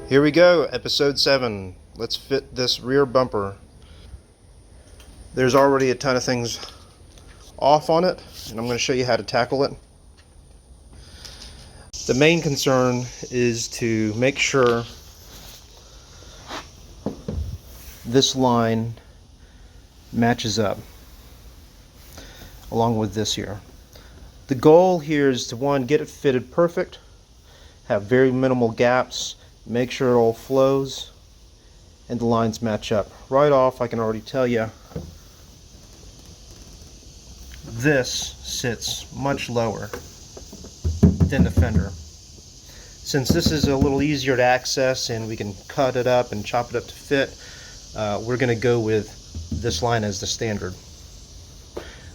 Here we go, episode 7. Let's fit this rear bumper. There's already a ton of things off on it, and I'm going to show you how to tackle it. The main concern is to make sure this line matches up along with this here. The goal here is to, one, get it fitted perfect, have very minimal gaps, make sure it all flows, and the lines match up. Right off, I can already tell you this sits much lower than the fender. Since this is a little easier to access and we can cut it up and chop it up to fit, we're going to go with this line as the standard.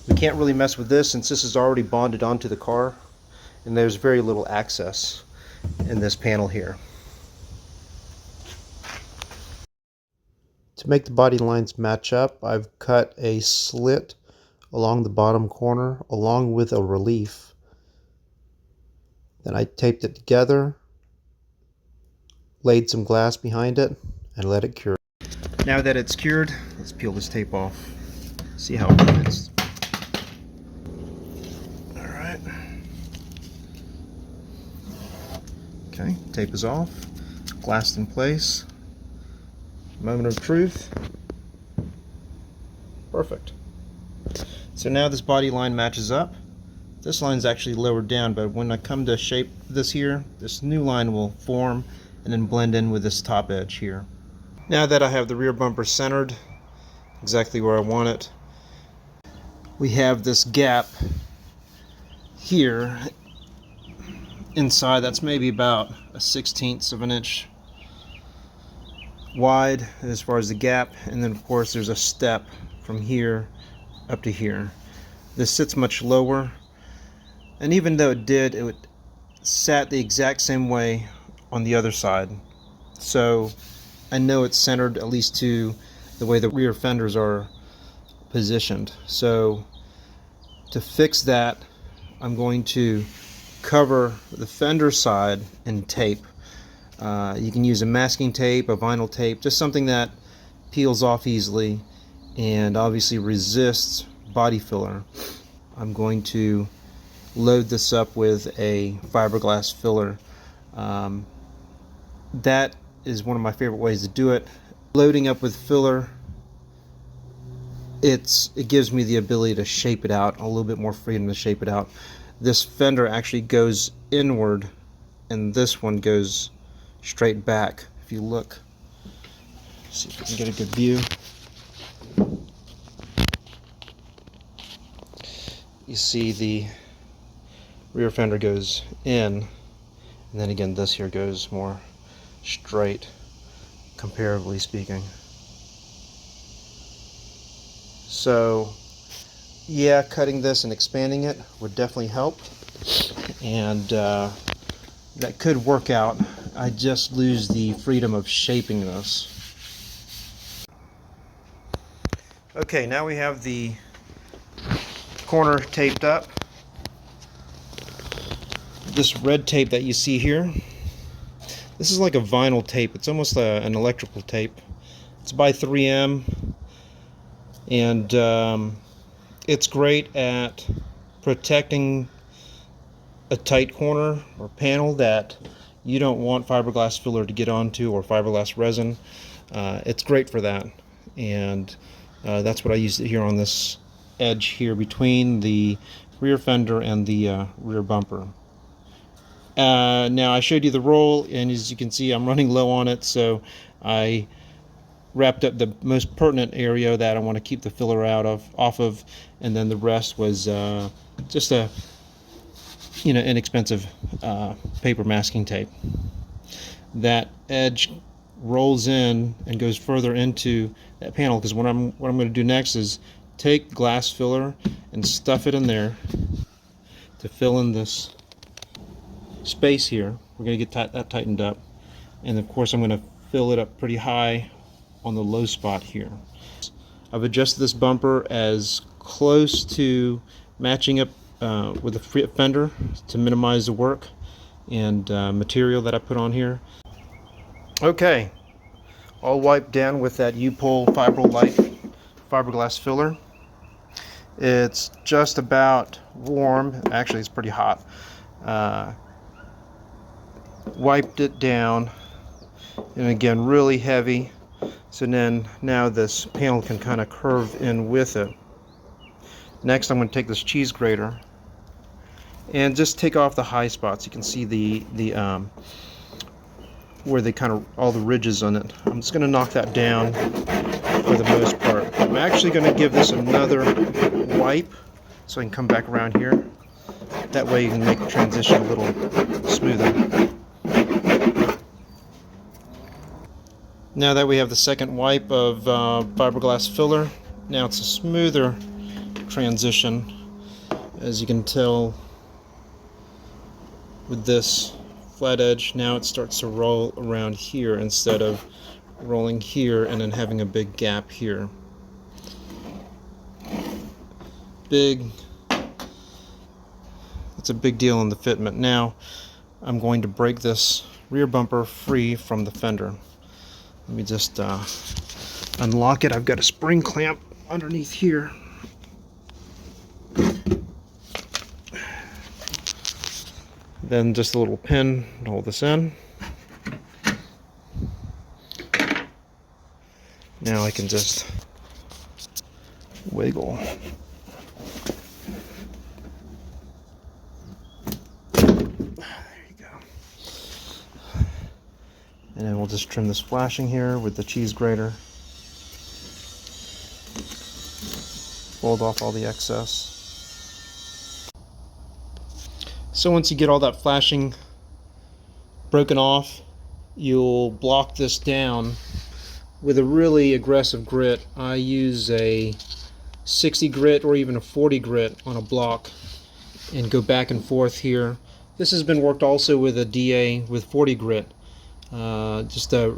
We can't really mess with this since this is already bonded onto the car and there's very little access in this panel here. To make the body lines match up, I've cut a slit along the bottom corner along with a relief. Then I taped it together, laid some glass behind it, and let it cure. Now that it's cured, let's peel this tape off. See how it fits. Alright. Okay, tape is off, glassed in place. Moment of truth. Perfect. So now this body line matches up. This line is actually lowered down, but when I come to shape this here, this new line will form and then blend in with this top edge here. Now that I have the rear bumper centered exactly where I want it, we have this gap here inside that's maybe about a 1/16 of an inch wide as far as the gap, and then of course there's a step from here up to here. This sits much lower, and even though it sat the exact same way on the other side, so I know it's centered at least to the way the rear fenders are positioned. So to fix that, I'm going to cover the fender side in tape. You can use a masking tape, a vinyl tape, just something that peels off easily and obviously resists body filler. I'm going to load this up with a fiberglass filler. That is one of my favorite ways to do it. Loading up with filler, it gives me the ability to shape it out, a little bit more freedom to shape it out. This fender actually goes inward and this one goes straight back. If you look, see if we can get a good view. You see the rear fender goes in, and then again this here goes more straight, comparatively speaking. So yeah, cutting this and expanding it would definitely help, and that could work out. I just lose the freedom of shaping this. Okay, now we have the corner taped up. This red tape that you see here, this is like a vinyl tape. It's almost an electrical tape. It's by 3M, and it's great at protecting a tight corner or panel that you don't want fiberglass filler to get onto, or fiberglass resin. It's great for that, and that's what I used here on this edge here between the rear fender and the rear bumper. Now I showed you the roll, and as you can see I'm running low on it, so I wrapped up the most pertinent area that I want to keep the filler off of, and then the rest was just a inexpensive paper masking tape. That edge rolls in and goes further into that panel, because what I'm going to do next is take glass filler and stuff it in there to fill in this space here. We're going to get that tightened up, and of course I'm going to fill it up pretty high on the low spot here. I've adjusted this bumper as close to matching up with the fender to minimize the work and material that I put on here. Okay, all wiped down with that U-Pole fiberglass filler. It's just about warm. Actually, it's pretty hot. Wiped it down, and again, really heavy. So then now this panel can kind of curve in with it. Next, I'm going to take this cheese grater and just take off the high spots. You can see the where they kind of all the ridges on it. I'm just going to knock that down for the most part. I'm actually going to give this another wipe so I can come back around here. That way you can make the transition a little smoother. Now that we have the second wipe of fiberglass filler, now it's a smoother transition, as you can tell with this flat edge. Now it starts to roll around here instead of rolling here and then having a big gap here. It's a big deal in the fitment. Now I'm going to break this rear bumper free from the fender. Let me just unlock it. I've got a spring clamp underneath here. Then just a little pin to hold this in. Now I can just wiggle. And then we'll just trim this flashing here with the cheese grater. Fold off all the excess. So once you get all that flashing broken off, you'll block this down with a really aggressive grit. I use a 60 grit or even a 40 grit on a block and go back and forth here. This has been worked also with a DA with 40 grit. Just a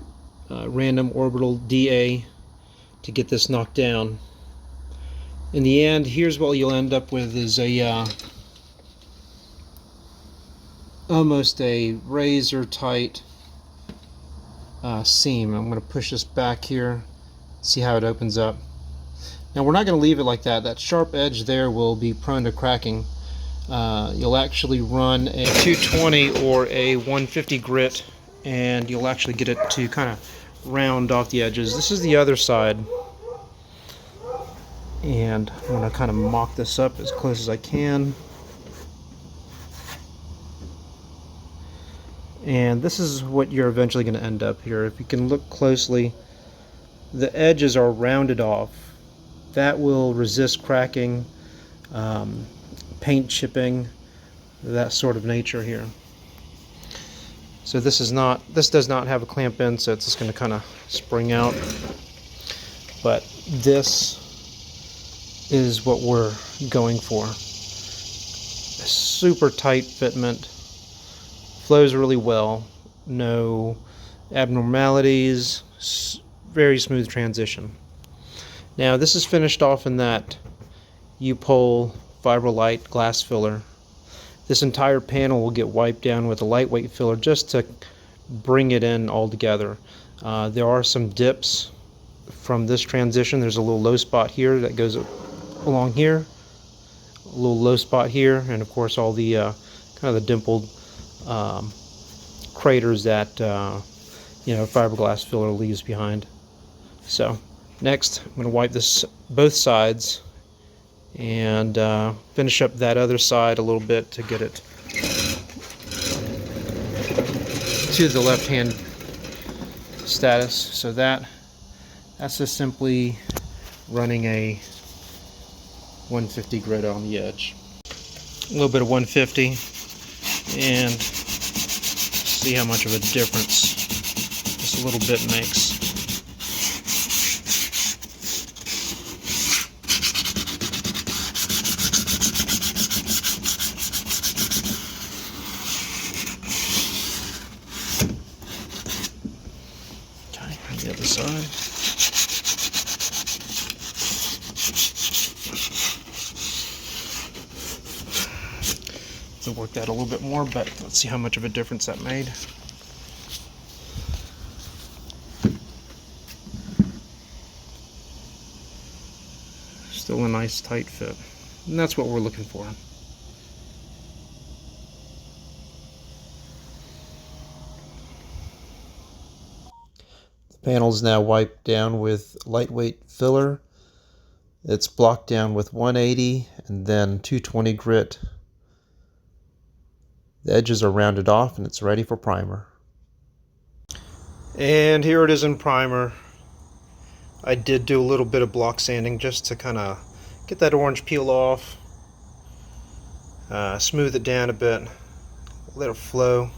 random orbital DA to get this knocked down. In the end, here's what you'll end up with is a almost a razor tight seam. I'm going to push this back here, see how it opens up. Now we're not going to leave it like that. That sharp edge there will be prone to cracking. You'll actually run a 220 or a 150 grit, and you'll actually get it to kind of round off the edges. This is the other side, and I'm going to kind of mock this up as close as I can. And this is what you're eventually going to end up here. If you can look closely, the edges are rounded off. That will resist cracking, paint chipping, that sort of nature here. So this does not have a clamp in, so it's just going to kind of spring out. But this is what we're going for. A super tight fitment, flows really well, no abnormalities, very smooth transition. Now this is finished off in that U-Pole Fiberlite glass filler. This entire panel will get wiped down with a lightweight filler just to bring it in all together. There are some dips from this transition. There's a little low spot here that goes along here, a little low spot here, and of course all the kind of the dimpled craters that fiberglass filler leaves behind. So next I'm going to wipe this both sides and finish up that other side a little bit to get it to the left hand status. So that's just simply running a 150 grit on the edge. A little bit of 150 and see how much of a difference just a little bit makes. Okay, on the other side. To work that a little bit more, but let's see how much of a difference that made. still a nice tight fit. And that's what we're looking for. The panel is now wiped down with lightweight filler. It's blocked down with 180 and then 220 grit. The edges are rounded off and it's ready for primer. And here it is in primer. I did do a little bit of block sanding just to kind of get that orange peel off, smooth it down a bit, let it flow,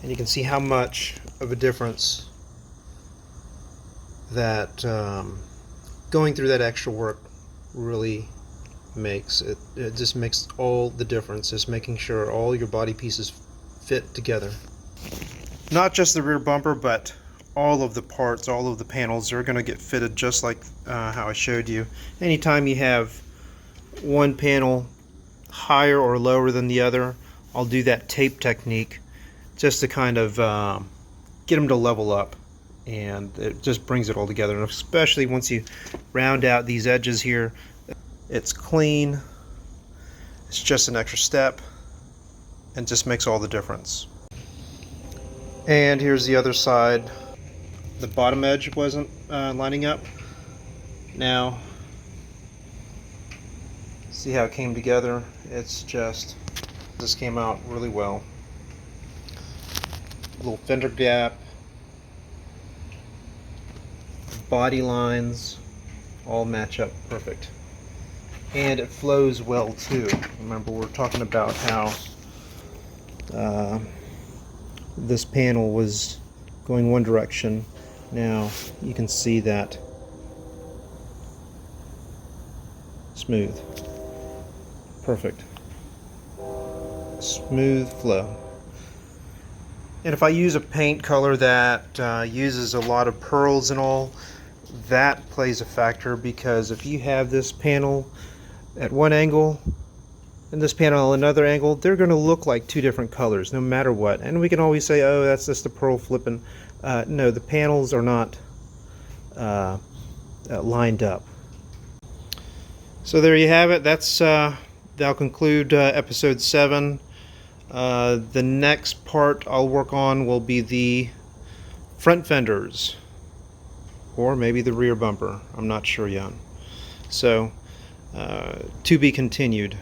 and you can see how much of a difference that going through that extra work really makes. It just makes all the difference, just making sure all your body pieces fit together. Not just the rear bumper, but all of the parts, all of the panels are going to get fitted just like how I showed you. Anytime you have one panel higher or lower than the other, I'll do that tape technique just to kind of get them to level up, and it just brings it all together. And especially once you round out these edges here, it's clean, it's just an extra step, and just makes all the difference. And here's the other side. The bottom edge wasn't lining up. Now, see how it came together? It's just, this came out really well. Little fender gap, body lines, all match up perfect. And it flows well too. Remember, we're talking about how this panel was going one direction. Now you can see that smooth, perfect, smooth flow. And if I use a paint color that uses a lot of pearls and all, that plays a factor, because if you have this panel at one angle and this panel at another angle, they're going to look like two different colors no matter what. And we can always say, oh, that's just the pearl flipping. No, the panels are not lined up. So there you have it. That'll conclude episode 7. The next part I'll work on will be the front fenders, or maybe the rear bumper. I'm not sure yet. So to be continued.